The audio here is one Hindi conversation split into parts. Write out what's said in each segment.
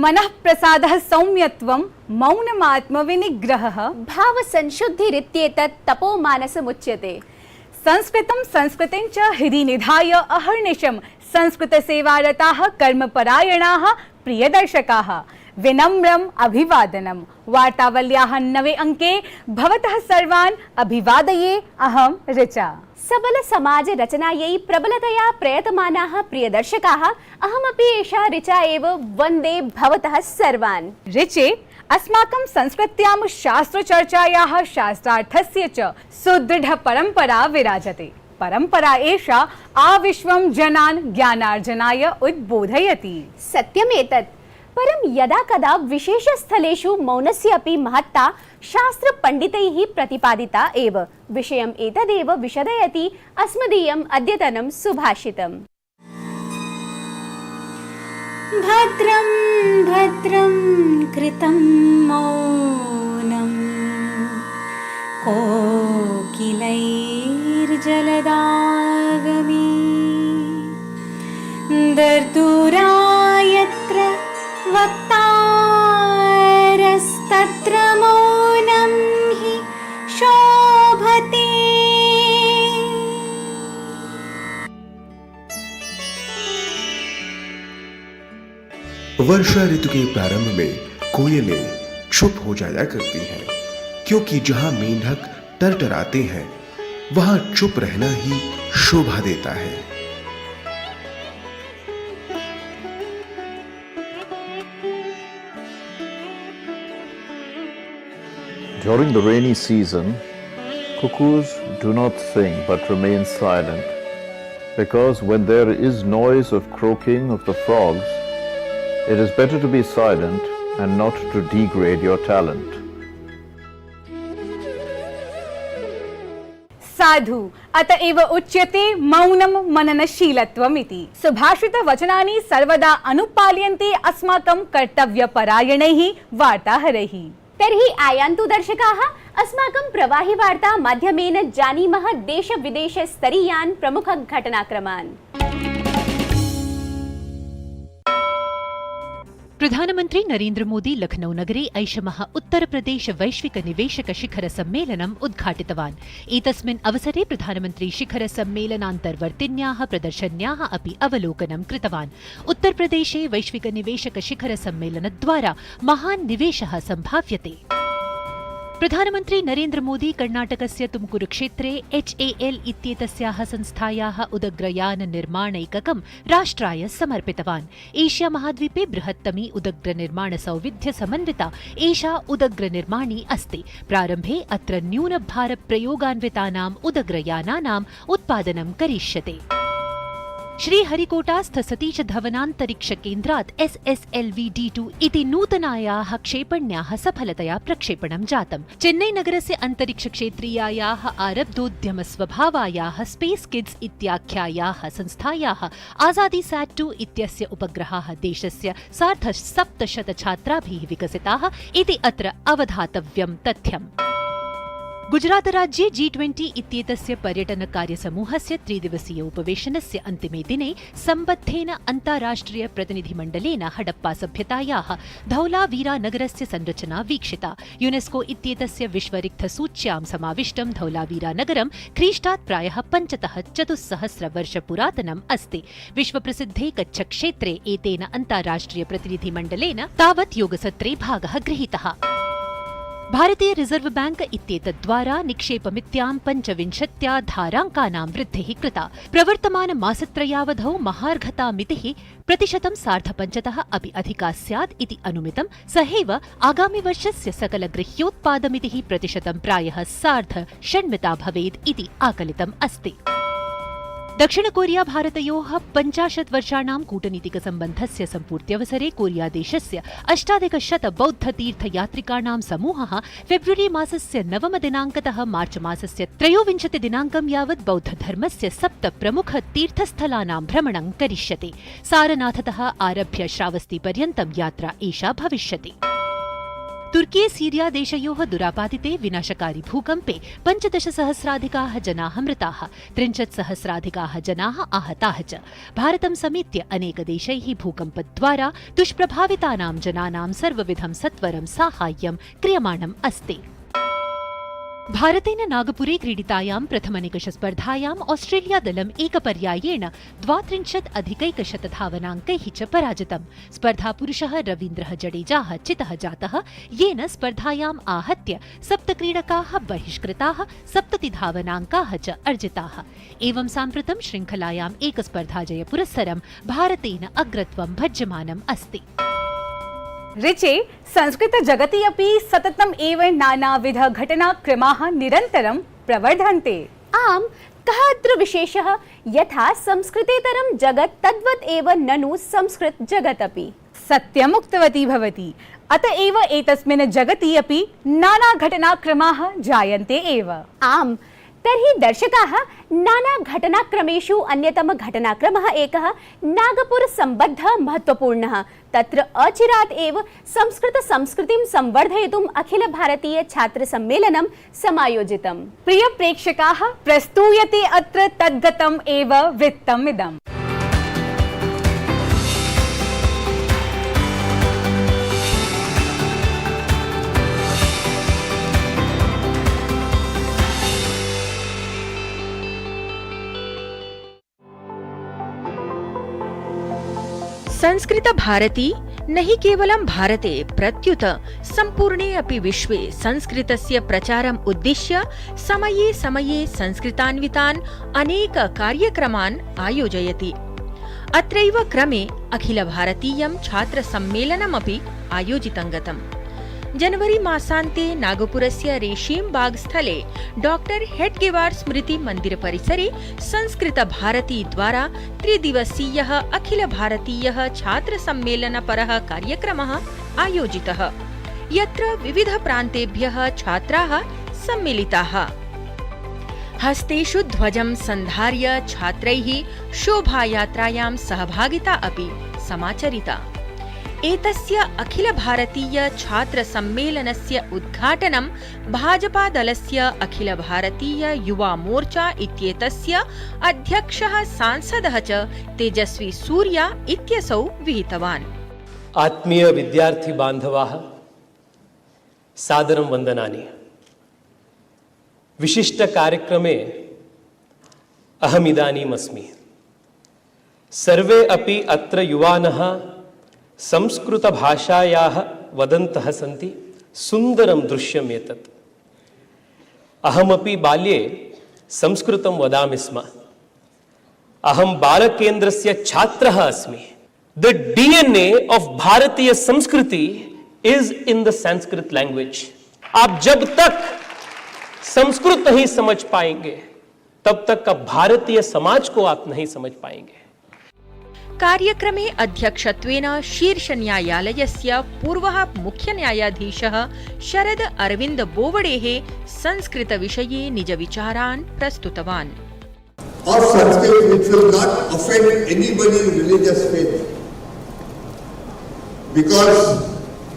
मनः प्रसादः सौम्यत्वं मौनमात्मविनिग्रहः भावसंशुद्धिरित्येतत् तपोमानसमुच्यते। संस्कृतं संस्कृतिं च हृदि निधाय अहर्निशं संस्कृतसेवारताः कर्मपरायणाः प्रियदर्शकाः विनम्रम् अभिवादनम्। वार्तावल्याः नवे अंके भवतः सर्वान् अभिवादये अहं ऋचा। सबल समाज रचनायै प्रबलतया प्रयतमानाः प्रियदर्शकाः अहमपि एषा ऋचा एव वन्दे भवतः सर्वान्। ऋचे अस्माकं संस्कृत्यां शास्त्रचर्चायाः शास्त्रार्थस्य च सुदृढ परम्परा विराजते। परम्परा एषा आविश्वं जनान् ज्ञानार्जनाय उद्बोधयति। सत्यमेतत्। परं यदा कदा विशेषस्थलेषु मौनस्य अपि महत्ता शास्त्रपण्डितैः प्रतिपादिता एव। विषयम् एतदेव विशदयति अस्मदीयम् अद्यतनं सुभाषितम्। भद्रं भद्रं कृतं मौनं कोकिलैर्जलदागमे दर्दुरायत्र वक्तारस्तत्र मौनं हि शोभते। वर्षा ऋतु के प्रारंभ में कोयलें चुप हो जाया करती हैं, क्योंकि जहां मेंढक टरटराते हैं वहां चुप रहना ही शोभा देता है। During the rainy season, cuckoos do not sing but remain silent, because when there is noise of croaking of the frogs, it is better to be silent and not to degrade your talent. साधु अतएव उच्यते मौनं मननशीलत्वमिति। सुभाषितवचनानि सर्वदा अनुपाल्यन्ते अस्माकं कर्तव्यपरायणैः वार्ताहरैः। तर्हि आयान्तु दर्शकाः अस्माकं प्रवाहि वार्ता माध्यमेन जानीमः देश विदेश स्तरीयान् प्रमुख घटनाक्रमान्। प्रधानमन्त्री नरेन्द्र मोदी लखनऊ नगरे ऐषमः उत्तर प्रदेश वैश्विक निवेशक शिखर सम्मेलनम् उद्घाटितवान्। एतस्मिन् अवसरे प्रधानमन्त्री शिखर सम्मेलनान्तर्वर्तिन्याः प्रदर्शन्याः अपि अवलोकनं कृतवान्। उत्तर प्रदेशे वैश्विक निवेशक शिखर सम्मेलनद्वारा महान् निवेशः सम्भाव्यते। प्रधानमन्त्री नरेन्द्र मोदी कर्णाटकस्य तुमकुरुक्षेत्रे HAL इत्येतस्याः संस्थायाः उदग्रयान निर्माणैककं राष्ट्राय समर्पितवान्। एशिया महाद्वीपे बृहत्तमी उदग्र निर्माण सौविध्य समन्विता एषा उदग्र निर्माणी अस्ति। प्रारम्भे अत्र न्यूनभार प्रयोगान्वितानाम् उदग्रयानानाम् उत्पादनं करिष्यते। श्रीहरिकोटास्थ सतीश धवनान्तरिक्ष केन्द्रात् SSLV-D2 इति नूतनायाः क्षेपण्याः सफलतया प्रक्षेपणं जातम्। चेन्नईनगरस्य अन्तरिक्षक्षेत्रीयायाः आरब्धोद्यमस्वभावायाः स्पेस् किड्स् इत्याख्यायाः संस्थायाः आज़ादीसैट् 2 इत्यस्य उपग्रहाः देशस्य 750 छात्राभिः विकसिताः इति अत्र अवधातव्यं तथ्यम्। गुजरातराज्ये G20 इत्येतस्य पर्यटनकार्यसमूहस्य 3-दिवसीय उपवेशनस्य अन्तिमे दिने सम्बद्धेन अन्ताराष्ट्रिय प्रतिनिधिमण्डलेन हडप्पा-सभ्यतायाः धौलावीरानगरस्य संरचना वीक्षिता। यूनेस्को इत्येतस्य विश्वरिक्थसूच्यां समाविष्टं धौलावीरानगरं ख्रीष्टात् प्रायः 5-4 वर्षपुरातनम् अस्ति। विश्वप्रसिद्धे कच्छक्षेत्रे एतेन अन्ताराष्ट्रिय प्रतिनिधिमण्डलेन तावत् योगसत्रे भागः गृहीतः। भारतीय रिजर्व बैंक इत्येतद्वारा निक्षेपमित्यां 25 धाराङ्कानां वृद्धिः कृता। प्रवर्तमान मासत्रयावधौ महार्घतामितिः प्रतिशतं 5.5 अपि अधिका स्यात् इति अनुमितं। सहैव आगामिवर्षस्य सकलगृह्योत्पादमितिः प्रतिशतं प्रायः 6.5 भवेत् इति आकलितम् अस्ति। दक्षिण कोरिया भारतयोः 50 वर्षाणां कूटनीतिकसम्बन्धस्य सम्पूर्त्यवसरे कोरिया देशस्य 8,100 बौद्धतीर्थयात्रिकाणां समूहः फेब्रुवरी मासस्य 9 दिनाङ्कतः मार्च मासस्य 23 दिनाङ्कं यावत् बौद्धधर्मस्य 7 प्रमुख तीर्थस्थलानां भ्रमणं करिष्यति। सारनाथतः आरभ्य श्रावस्तीपर्यन्तं यात्रा एषा भविष्यति। तुर्की सीरिया देशयोः दुरापादिते विनाशकारि भूकम्पे 15,000 जनाः मृताः, 63,000 जनाः आहताः च। भारतं समेत्य अनेकदेशैः भूकम्पद्वारा दुष्प्रभावितानां जनानां सर्वविधं सत्वरं साहाय्यं क्रियमाणम् अस्ति। भारतेन नागपुरे क्रीडितायां प्रथमनिकषस्पर्धायां ऑस्ट्रेलिया दलम् एकपर्यायेण 32 धावनाङ्कैः च पराजितम्। स्पर्धापुरुषः रवीन्द्रः जडेजाः चितः जातः, येन स्पर्धायाम् आहत्य 7 क्रीडकाः बहिष्कृताः, 70 धावनाङ्काः च अर्जिताः। एवं साम्प्रतं शृङ्खलायाम् एकस्पर्धाजयपुरस्सरं भारतेन अग्रत्वं भज्यमानम् अस्ति। ऋचे संस्कृत जगति अपि सततम् एव नानाविध घटनाक्रमाः निरन्तरं प्रवर्धन्ते। आम्, कः अत्र विशेषः? यथा संस्कृतेतरं जगत् तद्वत् एव ननु संस्कृत जगदपि। सत्यमुक्तवती भवती। अत एव एतस्मिन् जगति अपि नाना घटनाक्रमाः जायन्ते एव। आम्, तर्हि दर्शकाः, नाना घटनाक्रमेषु अन्यतमः घटनाक्रमः एकः नागपुर सम्बद्धः महत्त्वपूर्णः। तत्र अचिरात् एव संस्कृतिं संवर्धयितुम् अखिल भारतीय छात्र सम्मेलनं समायोजितम्। प्रिय प्रेक्षकाः, प्रस्तूयते अत्र तद्गतम् एव वृत्तमिदम्। संस्कृत भारती न हि केवलं भारते प्रत्युत सम्पूर्णे अपि विश्वे संस्कृतस्य प्रचारम् उद्दिश्य समये समये संस्कृतान्वितान् अनेक कार्यक्रमान् आयोजयति। अत्रैव क्रमे अखिल भारतीयं छात्र सम्मेलनमपि आयोजितं गतम्। जनवरी मासान्ते नागपुरस्य रेशीमबाग स्थले डॉक्टर हेड्गेवार स्मृति मंदिर परिसरे संस्कृत भारती द्वारा 3 दिवसीयः अखिल भारतीयः छात्र सम्मेलनपरः कार्यक्रमः आयोजितः, यत्र विविध प्रान्तेभ्यः छात्राः सम्मिलिताः। हस्तेषु ध्वजं सन्धार्य छात्रैः शोभायात्रायां सहभागिता अपि समाचरिता। एतस्य अखिल भारतीय छात्र सम्मेलनस्य उद्घाटनं भाजपा दलस्य अखिल भारतीय युवा मोर्चा इत्येतस्य अध्यक्षः सांसदः च तेजस्वी सूर्या इत्यसौ विहितवान्। आत्मीय विद्यार्थी बान्धवाः, सादरं वन्दनानि। विशिष्ट कार्यक्रमे अहमिदानीम् अस्मि। सर्वे अपि अत्र युवानः संस्कृत भाषायाः वदन्तः सन्ति। सुन्दरं दृश्यम् एतत्। अहमपि बाल्ये संस्कृतं वदामि स्म। अहं बालकेन्द्रस्य छात्रः अस्मि। The DNA of भारतीय संस्कृति is in the Sanskrit language. आप जब तक संस्कृत नहीं समझ पाएंगे, तब तक का भारतीय समाज को आप नहीं समझ पाएंगे। कार्यक्रमे अध्यक्षत्वेन शीर्ष न्यायालयस्य पूर्वः मुख्य न्यायाधीशः शरद अरविन्द बोवडेः संस्कृत विषये निज विचारान् प्रस्तुतवान्। Of Sanskrit which will not offend anybody's religious faith, because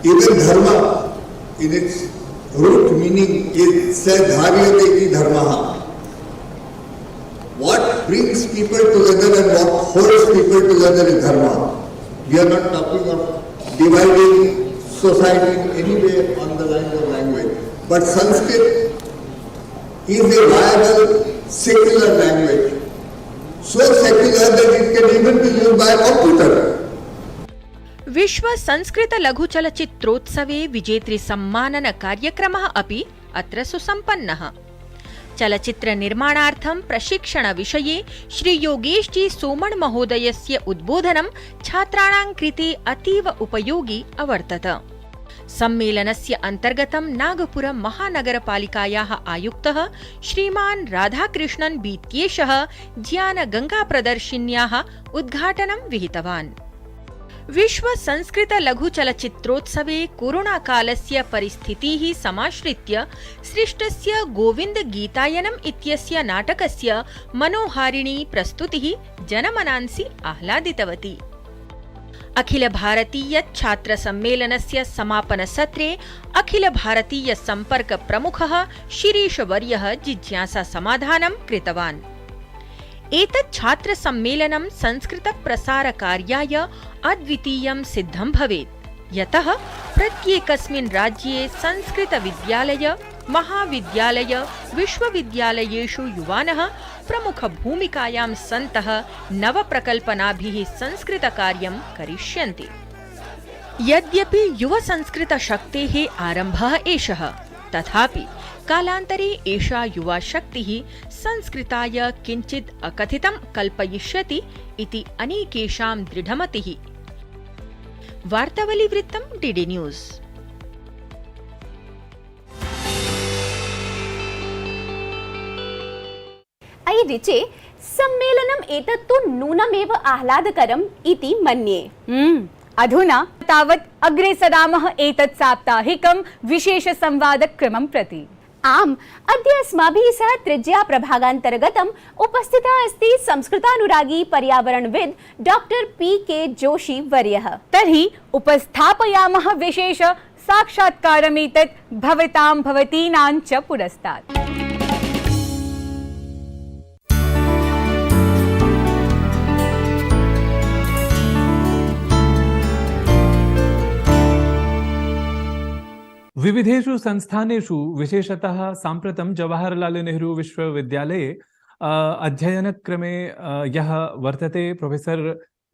even dharma in its root meaning is sadharyate ki dharmaha. What brings people together and what holds people together is dharma. We are not talking of dividing society in any way on the lines of language. But Sanskrit is a viable secular language. So secular that it can even be used by a computer. विश्व संस्कृत लघु चलचित्रोत्सवे विजेतृ सम्मानन कार्यक्रमः अपि अत्र सुसम्पन्नः। चलचित्र निर्माणार्थं प्रशिक्षण विषये श्री योगेश जी सोमण महोदयस्य उद्बोधनं छात्राणां कृते अतीव उपयोगी अवर्तत। सम्मेलनस्य अन्तर्गतं नागपुर महानगरपालिकायाः आयुक्तः श्रीमान् राधाकृष्णन् बीत्येषः ज्ञान गंगा प्रदर्शिन्याः उद्घाटनं विहितवान्। विश्व संस्कृत लघु चलचित्रोत्सवे कोरोना कालस्य परिस्थितिः समाश्रित्य सृष्टस्य गोविन्द गीतायनम् इत्यस्य नाटकस्य मनोहारिणी प्रस्तुतिः जनमनांसि आह्लादितवती। अखिल भारतीय छात्र सम्मेलनस्य समापनसत्रे अखिल भारतीय सम्पर्क प्रमुखः शिरीषवर्यः जिज्ञासा समाधानं कृतवान्। एतत् छात्र सम्मेलनं संस्कृत प्रसारकार्याय अद्वितीयं सिद्धं भवेत्, यतः प्रत्येकस्मिन् राज्ये संस्कृत विद्यालय, महाविद्यालय, विश्वविद्यालयेषु युवानः प्रमुखभूमिकायां सन्तः नवप्रकल्पनाभिः संस्कृतकार्यं करिष्यन्ति। यद्यपि युवसंस्कृतशक्तेः आरम्भः एषः, तथापि कालान्तरे एषा युवा शक्तिः संस्कृताय किञ्चित् अकथितं कल्पयिष्यति इति अनेकेषां दृढमतिः। वार्तावलीवृत्तं डीडी न्यूज़। अयि ऋचे, सम्मेलनम् एतत्तु नूनमेव आह्लादकरम् इति मन्ये। अधुना तावत् अग्रे सरामः एतत् साप्ताहिकं विशेषसंवादक्रमं प्रति। आम्, अद्य अस्माभिः सह त्रिज्या प्रभागान्तर्गतम् उपस्थितः अस्ति संस्कृतानुरागी पर्यावरणविद् डॉक्टर पी.के. जोशी वर्यः। तर्हि उपस्थापयामः विशेष साक्षात्कारमेतत् भवतां भवतीनां च पुरस्तात्। विविधेषु संस्थानेषु विशेषतः साम्प्रतं जवाहरलाल नेहरू विश्वविद्यालये अध्ययनक्रमे यः वर्तते प्रोफेसर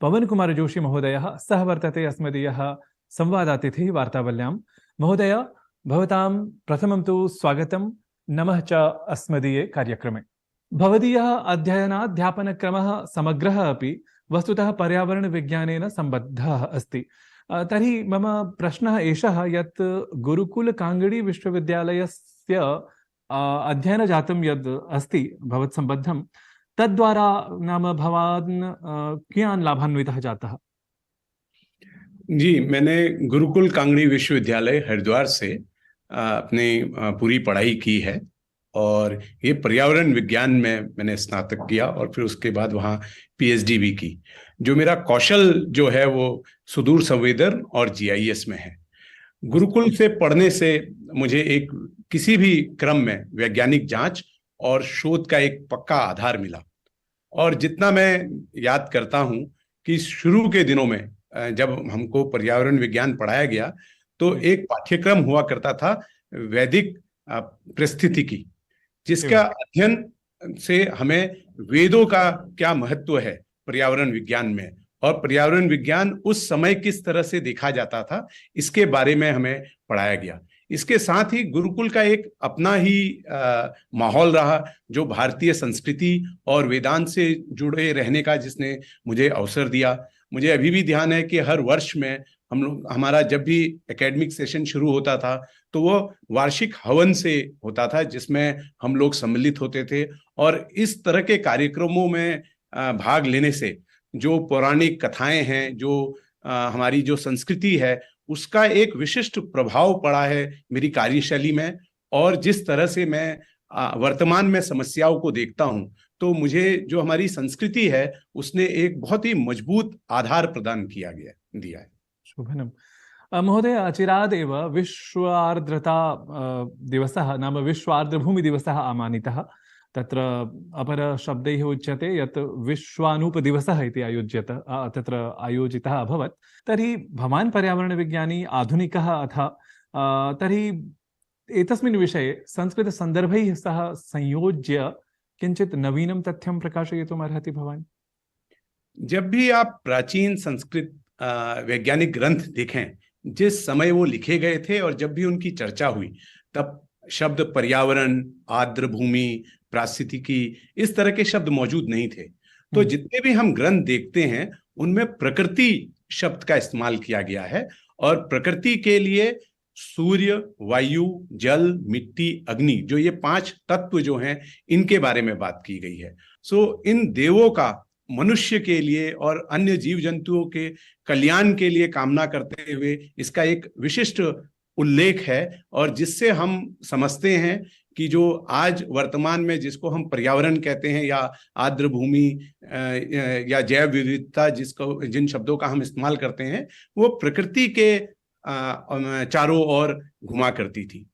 पवन कुमार जोशी महोदयः, सः वर्तते अस्मदीयः संवादातिथिः वार्तावल्यां। महोदय, भवतां प्रथमं तु स्वागतं, नमः च अस्मदीये कार्यक्रमे। भवदीयः अध्ययनाध्यापनक्रमः समग्रः अपि वस्तुतः पर्यावरणविज्ञानेन सम्बद्धः अस्ति। तर्हि मम प्रश्नः एषः यत् गुरुकुल काङ्गडी विश्वविद्यालयस्य अध्ययनं जातं यद् अस्ति भवत्सम्बद्धं, तद्वारा नाम भवान् कियान् लाभान्वितः जातः? जी, मैंने गुरुकुल कांगड़ी विश्वविद्यालय हरिद्वार से अपनी पूरी पढ़ाई की है और ये पर्यावरण विज्ञान में मैंने स्नातक किया और फिर उसके बाद वहाँ पीएचडी भी की। जो मेरा कौशल जो है वो सुदूर संवेदन और जीआईएस में है। गुरुकुल से पढ़ने से मुझे एक किसी भी क्रम में वैज्ञानिक जांच और शोध का एक पक्का आधार मिला। और जितना मैं याद करता हूँ कि शुरू के दिनों में जब हमको पर्यावरण विज्ञान पढ़ाया गया तो एक पाठ्यक्रम हुआ करता था वैदिक परिस्थितिकी, जिसका अध्ययन से हमें वेदों का क्या महत्व है पर्यावरण विज्ञान में और पर्यावरण विज्ञान उस समय किस तरह से देखा जाता था, इसके बारे में हमें पढ़ाया गया। इसके साथ ही गुरुकुल का एक अपना ही माहौल रहा जो भारतीय संस्कृति और वेदांत से जुड़े रहने का, जिसने मुझे अवसर दिया। मुझे अभी भी ध्यान है कि हर वर्ष में हमारा जब भी एकेडमिक सेशन शुरू होता था तो वो वार्षिक हवन से होता था, जिसमें हम लोग सम्मिलित होते थे। और इस तरह के कार्यक्रमों में भाग लेने से जो पौराणिक कथाएं हैं, जो हमारी जो संस्कृति है, उसका एक विशिष्ट प्रभाव पड़ा है मेरी कार्यशैली में। और जिस तरह से मैं वर्तमान में समस्याओं को देखता हूँ, तो मुझे जो हमारी संस्कृति है उसने एक बहुत ही मजबूत आधार प्रदान दिया है। शुभनम। महोदय, अचिरादेव विश्व आर्द्रता दिवसः नाम विश्व आर्द्रभूमिदिवसः आमानितः। तत्र अपरशब्दैः उच्यते यत् विश्वानूपदिवसः इति तत्र आयोजितः अभवत्। तर्हि भवान् पर्यावरणविज्ञानी आधुनिकः अथ तर्हि एतस्मिन् विषये संस्कृतसन्दर्भैः सह संयोज्य किञ्चित् नवीनं तथ्यं प्रकाशयितुम् अर्हति भवान्? जब भी आप प्राचीन संस्कृत वैज्ञानिक ग्रंथ देखें, जिस समय वो लिखे गए थे और जब भी उनकी चर्चा हुई, तब शब्द पर्यावरण, आर्द्र भूमि, पारिस्थितिकी, इस तरह के शब्द मौजूद नहीं थे। तो जितने भी हम ग्रंथ देखते हैं उनमें प्रकृति शब्द का इस्तेमाल किया गया है और प्रकृति के लिए सूर्य, वायु, जल, मिट्टी, अग्नि, जो ये 5 तत्व जो हैं, इनके बारे में बात की गई है। सो इन देवों का मनुष्य के लिए और अन्य जीव जंतुओं के कल्याण के लिए कामना करते हुए इसका एक विशिष्ट उल्लेख है, और जिससे हम समझते हैं कि जो आज वर्तमान में जिसको हम पर्यावरण कहते हैं या आर्द्र भूमि या जैव विविधता जिसको जिन शब्दों का हम इस्तेमाल करते हैं, वो प्रकृति के चारों ओर घुमा करती थी।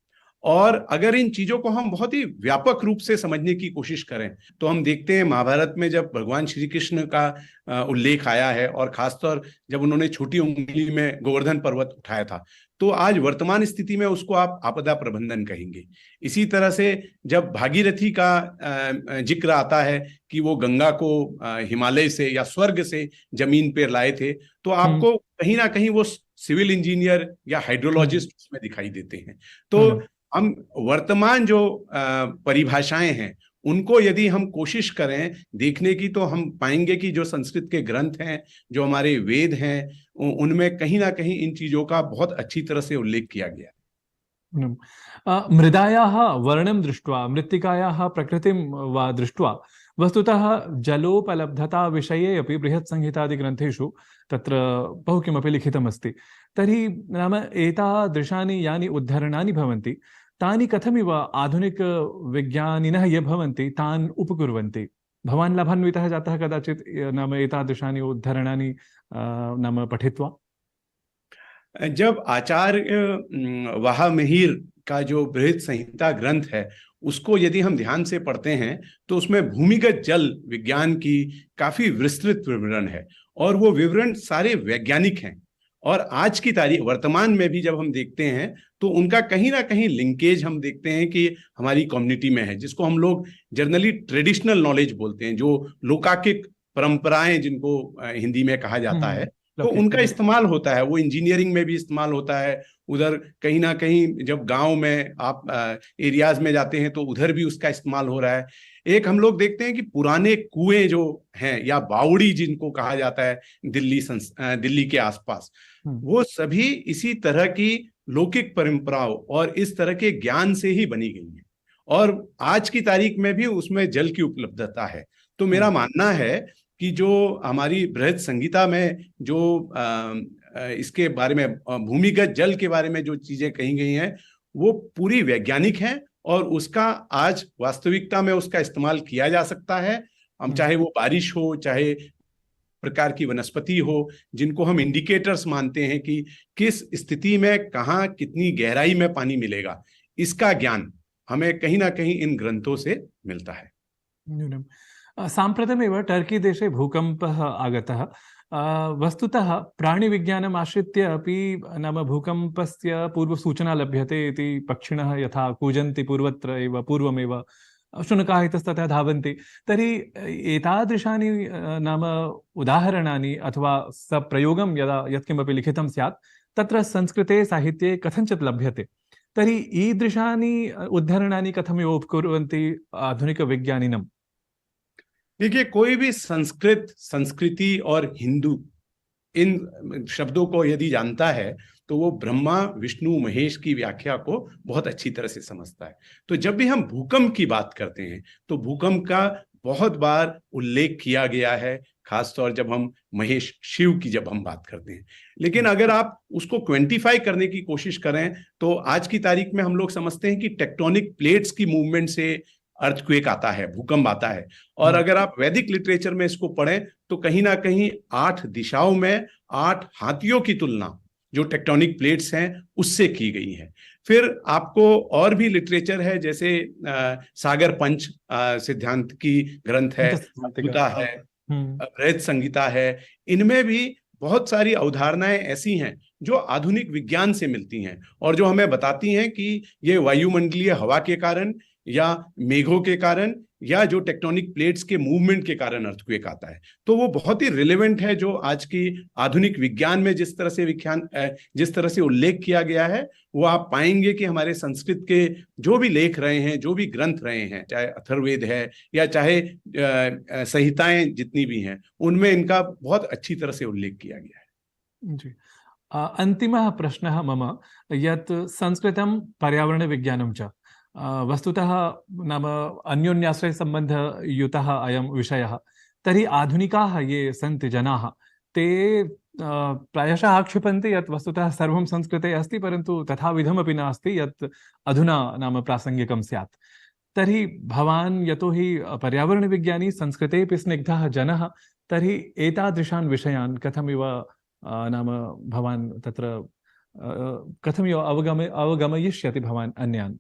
और अगर इन चीजों को हम बहुत ही व्यापक रूप से समझने की कोशिश करें तो हम देखते हैं महाभारत में जब भगवान श्री कृष्ण का उल्लेख आया है, और खासतौर जब उन्होंने छोटी उंगली में गोवर्धन पर्वत उठाया था, तो आज वर्तमान स्थिति में उसको आप आपदा प्रबंधन कहेंगे। इसी तरह से जब भागीरथी का जिक्र आता है कि वो गंगा को हिमालय से या स्वर्ग से जमीन पर लाए थे, तो आपको कहीं ना कहीं वो सिविल इंजीनियर या हाइड्रोलॉजिस्ट उसमें दिखाई देते हैं। तो हम वर्तमान जो परिभाषाएं हैं उनको यदि हम कोशिश करें देखने की, तो हम पाएंगे कि जो संस्कृत के ग्रंथ हैं, जो हमारे वेद हैं, उनमें कहीं ना कहीं इन चीजों का बहुत अच्छी तरह से उल्लेख किया गया। मृदायाः वर्णं दृष्ट्वा मृत्तिकायाः प्रकृतिं वा दृष्ट्वा वस्तुतः जलोपलब्धता विषये अपि बृहत्संहितादिग्रन्थेषु तत्र बहु किमपि लिखितमस्ति। तर्हि नाम एतादृशानि यानि उद्धरणानि भवन्ति तानि कथमिव आधुनिक विज्ञानिनः ये भवन्ति तान् उपकुर्वन्ति? भवान् लाभान्वितः जातः कदाचित् नाम एतादृशानि उद्धरणानि नाम पठित्वा? जब आचार्य वाहामहीर का जो बृहत् संहिता ग्रंथ है उसको यदि हम ध्यान से पढ़ते हैं तो उसमें भूमिगत जल विज्ञान की काफी विस्तृत विवरण है, और वो विवरण सारे वैज्ञानिक हैं। और आज की तारीख वर्तमान में भी जब हम देखते हैं तो उनका कहीं ना कहीं लिंकेज हम देखते हैं कि हमारी कम्युनिटी में है, जिसको हम लोग जनरली ट्रेडिशनल नॉलेज बोलते हैं, जो लोकाकिक परंपराएं जिनको हिंदी में कहा जाता है, तो उनका इस्तेमाल होता है। वो इंजीनियरिंग में भी इस्तेमाल होता है। उधर कहीं ना कहीं जब गांव में आप एरियाज में जाते हैं तो उधर भी उसका इस्तेमाल हो रहा है। एक हम लोग देखते हैं कि पुराने कुएं जो हैं या बावड़ी जिनको कहा जाता है दिल्ली के आसपास, वो सभी इसी तरह की लौकिक परंपराओं और इस तरह के ज्ञान से ही बनी गई हैं, और आज की तारीख में भी उसमें जल की उपलब्धता है। तो मेरा मानना है कि जो हमारी बृहत् संहिता में जो इसके बारे में भूमिगत जल के बारे में जो चीजें कही गई हैं वो पूरी वैज्ञानिक हैं, और उसका आज वास्तविकता में उसका इस्तेमाल किया जा सकता है। हम चाहे वो बारिश हो, चाहे प्रकार की वनस्पति हो, जिनको हम इंडिकेटर्स मानते हैं कि किस स्थिति में कहाँ कितनी गहराई में पानी मिलेगा, इसका ज्ञान हमें कहीं ना कहीं इन ग्रंथों से मिलता है। साम्प्रतमेव टर्की देशे भूकम्पः आगतः। वस्तुतः प्राणिविज्ञानम् आश्रित्य अपि नाम भूकम्पस्य पूर्वसूचना लभ्यते इति पक्षिणः यथा कूजन्ति पूर्वत्र एव पूर्वमेव शुनकाः इतस्ततः धावन्ति। तर्हि एतादृशानि नाम उदाहरणानि अथवा सप्रयोगं यदा यत्किमपि लिखितं स्यात् तत्र संस्कृते साहित्ये कथञ्चित् लभ्यते। तर्हि ईदृशानि उद्धरणानि कथमिव उपकुर्वन्ति आधुनिकविज्ञानिनम्? देखिए, कोई भी संस्कृत, संस्कृति और हिंदू इन शब्दों को यदि जानता है तो वो ब्रह्मा, विष्णु, महेश की व्याख्या को बहुत अच्छी तरह से समझता है। तो जब भी हम भूकंप की बात करते हैं तो भूकंप का बहुत बार उल्लेख किया गया है, खासतौर जब हम महेश शिव की जब हम बात करते हैं। लेकिन अगर आप उसको क्वांटिफाई करने की कोशिश करें तो आज की तारीख में हम लोग समझते हैं कि टेक्टोनिक प्लेट्स की मूवमेंट से अर्थक्वेक आता है, भूकंप आता है। और अगर आप वैदिक लिटरेचर में इसको पढ़ें तो कहीं ना कहीं 8 दिशाओं में 8 हाथियों की तुलना जो टेक्टोनिक प्लेट्स हैं उससे की गई है। फिर आपको और भी लिटरेचर है, जैसे सागर पंच सिद्धांत की ग्रंथ है, गीता है, बृहत् संहिता है। इनमें भी बहुत सारी अवधारणाएं ऐसी हैं जो आधुनिक विज्ञान से मिलती हैं और जो हमें बताती हैं कि ये वायुमंडलीय हवा के कारण या मेघों के कारण या जो टेक्टोनिक प्लेट्स के मूवमेंट के कारण अर्थक्वेक आता है। तो वो बहुत ही रिलेवेंट है जो आज की आधुनिक विज्ञान में जिस तरह से उल्लेख किया गया है वो आप पाएंगे कि हमारे संस्कृत के जो भी लेख रहे हैं, जो भी ग्रंथ रहे हैं, चाहे अथर्ववेद है या चाहे संहिताएं जितनी भी हैं, उनमें इनका बहुत अच्छी तरह से उल्लेख किया गया है। जी, अंतिमः प्रश्नः मम यत् संस्कृतं पर्यावरणविज्ञानं च वस्तुतः नाम अन्योन्याश्रयसम्बन्धयुतः अयं विषयः। तर्हि आधुनिकाः ये सन्ति जनाः ते प्रायशः आक्षेपन्ति यत् वस्तुतः सर्वं संस्कृते अस्ति, परन्तु तथाविधमपि नास्ति यत् अधुना नाम प्रासङ्गिकं स्यात्। तर्हि भवान् यतोहि पर्यावरणविज्ञानी, संस्कृतेऽपि स्निग्धः जनः, तर्हि एतादृशान् विषयान् कथमिव नाम भवान् तत्र कथमिव अवगमयिष्यति भवान अन्यान्?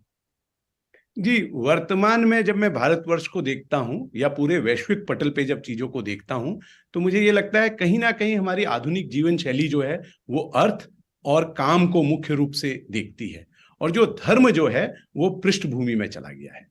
जी, वर्तमान में जब मैं भारतवर्ष को देखता हूं या पूरे वैश्विक पटल पे जब चीजों को देखता हूं, तो मुझे ये लगता है कहीं ना कहीं हमारी आधुनिक जीवन शैली जो है वो अर्थ और काम को मुख्य रूप से देखती है, और जो धर्म जो है वो पृष्ठभूमि में चला गया है।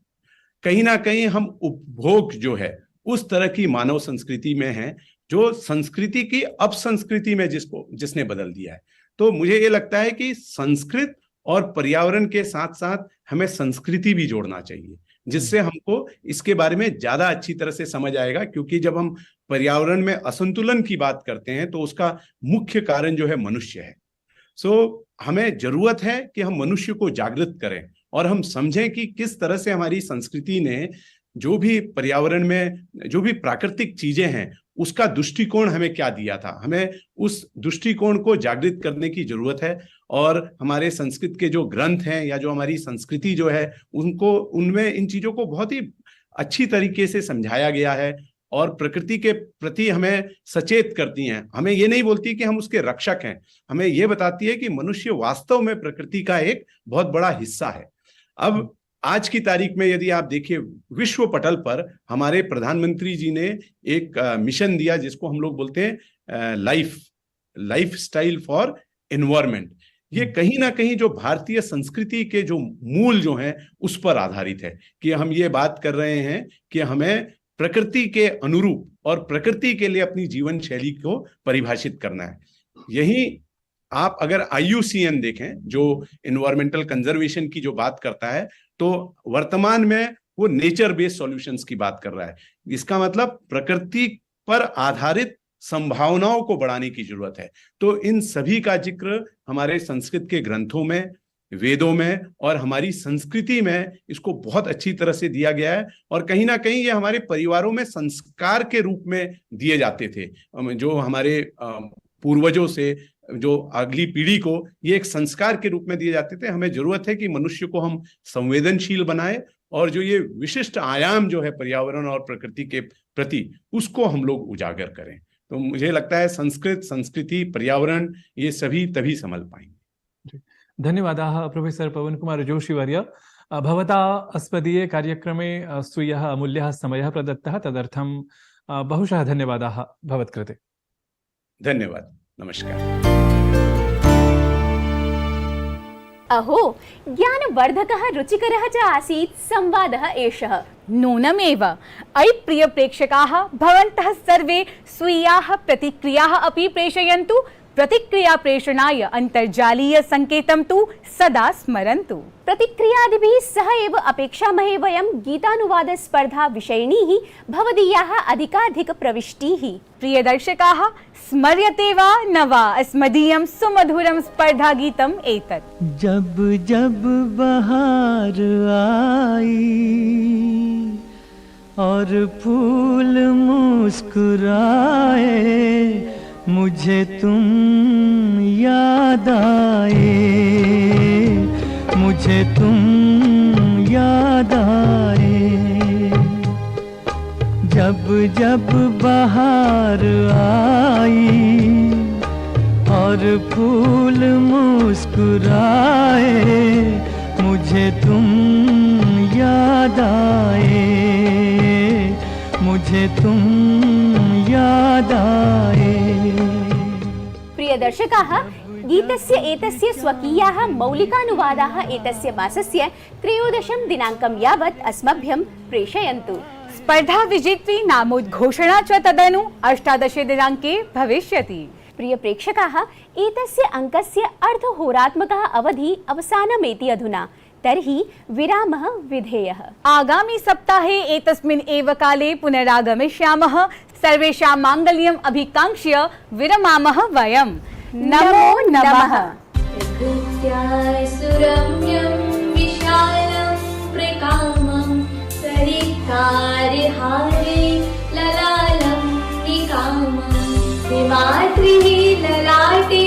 कहीं ना कहीं हम उपभोग जो है उस तरह की मानव संस्कृति में है जो संस्कृति की अपसंस्कृति में जिसने बदल दिया है। तो मुझे ये लगता है कि संस्कृत और पर्यावरण के साथ साथ हमें संस्कृति भी जोड़ना चाहिए, जिससे हमको इसके बारे में ज्यादा अच्छी तरह से समझ आएगा। क्योंकि जब हम पर्यावरण में असंतुलन की बात करते हैं तो उसका मुख्य कारण जो है मनुष्य है। हमें जरूरत है कि हम मनुष्य को जागृत करें और हम समझें कि किस तरह से हमारी संस्कृति ने जो भी पर्यावरण में जो भी प्राकृतिक चीजें हैं उसका दृष्टिकोण हमें क्या दिया था। हमें उस दृष्टिकोण को जागृत करने की जरूरत है, और हमारे संस्कृत के जो ग्रंथ हैं या जो हमारी संस्कृति जो है उनमें इन चीजों को बहुत ही अच्छी तरीके से समझाया गया है और प्रकृति के प्रति हमें सचेत करती हैं। हमें ये नहीं बोलती कि हम उसके रक्षक हैं, हमें ये बताती है कि मनुष्य वास्तव में प्रकृति का एक बहुत बड़ा हिस्सा है। अब आज की तारीख में यदि आप देखिए विश्व पटल पर हमारे प्रधानमंत्री जी ने एक मिशन दिया जिसको हम लोग बोलते हैं लाइफ स्टाइल फॉर एनवायरमेंट। ये कहीं ना कहीं जो भारतीय संस्कृति के जो मूल जो हैं उस पर आधारित है कि हम ये बात कर रहे हैं कि हमें प्रकृति के अनुरूप और प्रकृति के लिए अपनी जीवन शैली को परिभाषित करना है। यही आप अगर IUCN देखें जो एनवायरमेंटल कंजर्वेशन की जो बात करता है, तो वर्तमान में वो नेचर बेस्ड सॉल्यूशंस की बात कर रहा है। इसका मतलब प्रकृति पर आधारित संभावनाओं को बढ़ाने की जरूरत है। तो इन सभी का जिक्र हमारे संस्कृत के ग्रंथों में, वेदों में और हमारी संस्कृति में इसको बहुत अच्छी तरह से दिया गया है। और कहीं ना कहीं ये हमारे परिवारों में संस्कार के रूप में दिए जाते थे, जो हमारे पूर्वजों से जो अगली पीढ़ी को ये एक संस्कार के रूप में दिए जाते थे। हमें जरूरत है कि मनुष्य को हम संवेदनशील बनाए और जो ये विशिष्ट आयाम जो है पर्यावरण और प्रकृति के प्रति उसको हम लोग उजागर करें। तो मुझे लगता है संस्कृत, संस्कृति, पर्यावरण ये सभी तभी संभल पाएंगे। धन्यवादाः प्रोफेसर पवन कुमार जोशी वर्य। भवता अस्मदीये कार्यक्रमे स्वीयः अमूल्यः समयः प्रदत्तः, तदर्थं बहुशः धन्यवादाः भवत्कृते। धन्यवाद, नमस्कार। अहो, ज्ञानवर्धकः रुचिकरः च आसीत् संवादः एषः। नूनमेव। अयि प्रिय प्रेक्षकाः, भवन्तः सर्वे स्वीयाः प्रतिक्रियाः अपि प्रेषयन्तु। प्रतिक्रिया प्रेषणाय अन्तर्जालीय सङ्केतं तु सदा स्मरन्तु। प्रतिक्रियादिभिः सह एव अपेक्षामहे वयं गीतानुवाद स्पर्धा विषयिणीः भवदीयाः अधिकाधिक प्रविष्टिः। प्रिय दर्शकाः, स्मर्यते वा न वा अस्मदीयं सुमधुरं स्पर्धा गीतम् एतत्। जब जब बहार आई और फूल मुस्कुराए, मुझे तुम याद आए, मुझे तुम याद आए। जब जब बहार आई और फूल मुस्कुराए, मुझे तुम याद आए, मुझे तुम याद आए। प्रिय दर्शकाः, गीतस्य एतस्य स्वकीयाः मौलिकानुवादाः एतस्य मासस्य 13 दिनाङ्कं यावत् अस्मभ्यं प्रेषयन्तु। स्पर्धा विजेत्री नामोद्घोषणा च तदनु 18 दिनाङ्के भविष्यति। प्रिय प्रेक्षकाः, एतस्य अङ्कस्य अर्धहोरात्मकः अवधि अवसानमेति अधुना, तर्हि विरामः विधेयः। आगामि सप्ताहे एतस्मिन् एव काले पुनरागमिष्यामः। सर्वेषां माङ्गल्यम् अभिकाङ्क्ष्य विरमामः वयम्। नमो नमः। सुरम्यं विशालं प्रकामं सरितारहारे ललालं निकामं मातृ ललाटे